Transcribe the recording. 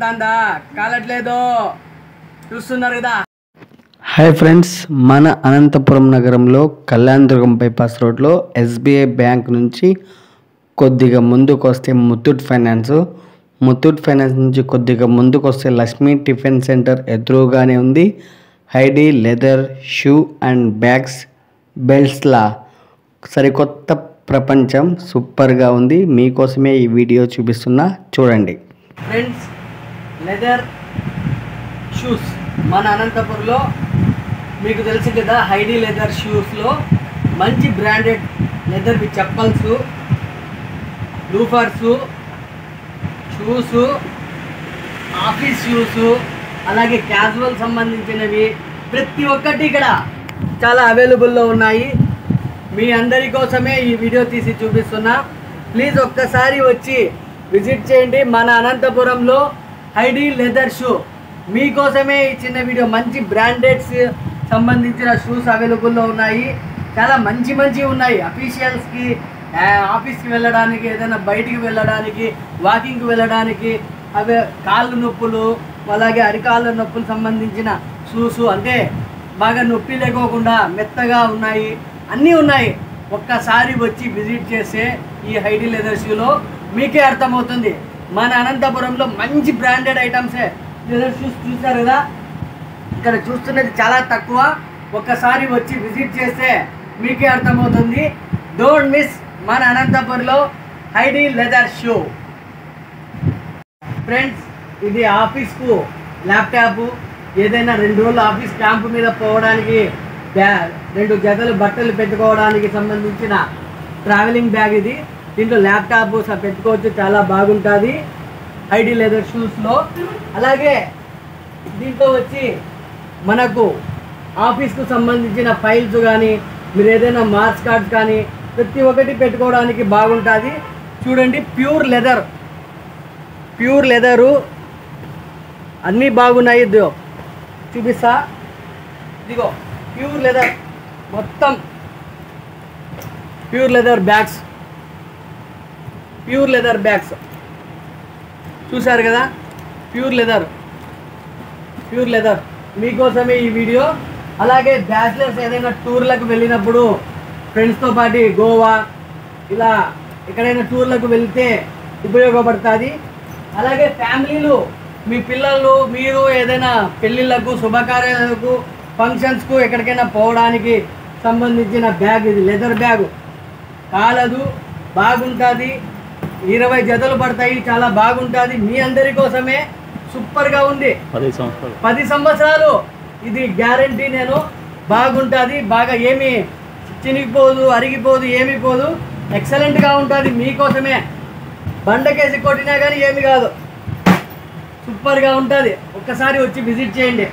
దందా కాలట్లేదు చూస్తున్నారు కదా. హాయ్ ఫ్రెండ్స్, మన అనంతపురం నగరంలో కళ్యాణదుర్గం బైపాస్ రోడ్లో ఎస్బీఐ బ్యాంక్ నుంచి కొద్దిగా ముందుకు వస్తే ముత్తూట్ ఫైనాన్స్ నుంచి కొద్దిగా ముందుకు వస్తే లక్ష్మీ టిఫిన్ సెంటర్ ఎదురుగానే ఉంది. హైడీ లెదర్ షూ అండ్ బ్యాగ్స్ బెల్ట్స్లా సరికొత్త ప్రపంచం సూపర్గా ఉంది. మీకోసమే ఈ వీడియో చూపిస్తున్నా, చూడండి ఫ్రెండ్స్. లెదర్ షూస్ మన అనంతపురంలో మీకు తెలుసు కదా. హైడీ లెదర్ షూస్లో మంచి బ్రాండెడ్ లెదర్వి చెప్పల్స్, లూఫర్స్, షూస్, ఆఫీస్ షూస్, అలాగే క్యాజువల్ సంబంధించినవి ప్రతి ఒక్కటి ఇక్కడ చాలా అవైలబుల్లో ఉన్నాయి. మీ అందరి కోసమే ఈ వీడియో తీసి చూపిస్తున్నా. ప్లీజ్ ఒక్కసారి వచ్చి విజిట్ చేయండి మన అనంతపురంలో హైడీ లెదర్ షూ. మీకోసమే ఈ చిన్న వీడియో. మంచి బ్రాండెడ్స్ సంబంధించిన షూస్ అవైలబుల్లో ఉన్నాయి. చాలా మంచి ఉన్నాయి. అఫీషియల్స్కి, ఆఫీస్కి వెళ్ళడానికి, ఏదైనా బయటికి వెళ్ళడానికి, వాకింగ్కి వెళ్ళడానికి, అవే కాళ్ళు నొప్పులు అలాగే అరికాళ్ళ నొప్పులు సంబంధించిన షూస్, అంటే బాగా నొప్పి లేకోకుండా మెత్తగా ఉన్నాయి, అన్నీ ఉన్నాయి. ఒక్కసారి వచ్చి విజిట్ చేస్తే ఈ హైడీ లెదర్ షూలో మీకే అర్థమవుతుంది. మన అనంతపురంలో మంచి బ్రాండెడ్ ఐటమ్సే లెదర్ షూస్ చూస్తారు కదా. ఇక్కడ చూస్తున్నది చాలా తక్కువ. ఒక్కసారి వచ్చి విజిట్ చేస్తే మీకే అర్థమవుతుంది. డోంట్ మిస్ మన అనంతపురంలో హైడీ లెదర్ షూ. ఫ్రెండ్స్, ఇది ఆఫీస్కు ల్యాప్టాప్, ఏదైనా 2 రోజులు ఆఫీస్ క్యాంపు మీద పోవడానికి 2 జతలు బట్టలు పెట్టుకోవడానికి సంబంధించిన ట్రావెలింగ్ బ్యాగ్ ఇది. దీంట్లో ల్యాప్టాప్ పెట్టుకోవచ్చు, చాలా బాగుంటుంది హైడీ లెదర్ షూస్లో. అలాగే దీంట్లో వచ్చి మనకు ఆఫీస్కు సంబంధించిన ఫైల్స్ కానీ, మీరు ఏదైనా మార్క్స్ కార్డ్స్ కానీ ప్రతి ఒక్కటి పెట్టుకోవడానికి బాగుంటుంది. చూడండి, ప్యూర్ లెదరు అన్నీ బాగున్నాయి. చూపిస్తా, ఇదిగో ప్యూర్ లెదర్, మొత్తం ప్యూర్ లెదర్ బ్యాగ్స్ చూసారు కదా. ప్యూర్ లెదర్ మీకోసమే ఈ వీడియో. అలాగే బ్యాచిలర్స్ ఏదైనా టూర్లకు వెళ్ళినప్పుడు ఫ్రెండ్స్తో పాటు గోవా ఇలా ఎక్కడైనా టూర్లకు వెళ్తే ఉపయోగపడుతుంది. అలాగే ఫ్యామిలీలు, మీ పిల్లలు, మీరు ఏదైనా పెళ్ళిళ్ళకు, శుభకార్యాలకు, ఫంక్షన్స్కు ఎక్కడికైనా పోవడానికి సంబంధించిన బ్యాగ్ ఇది. లెదర్ బ్యాగ్ కాలదు, బాగుంటుంది. 20 జతలు పడతాయి, చాలా బాగుంటుంది. మీ అందరి కోసమే సూపర్గా ఉంది. 10 సంవత్సరాలు ఇది గ్యారంటీ. నేను బాగుంటుంది, బాగా ఏమీ చినిగిపోదు, అరిగిపోదు, ఏమీ పోదు, ఎక్సలెంట్గా ఉంటుంది. మీకోసమే బండకేసి కొట్టినా కానీ ఏమి కాదు, సూపర్గా ఉంటుంది. ఒక్కసారి వచ్చి విజిట్ చేయండి.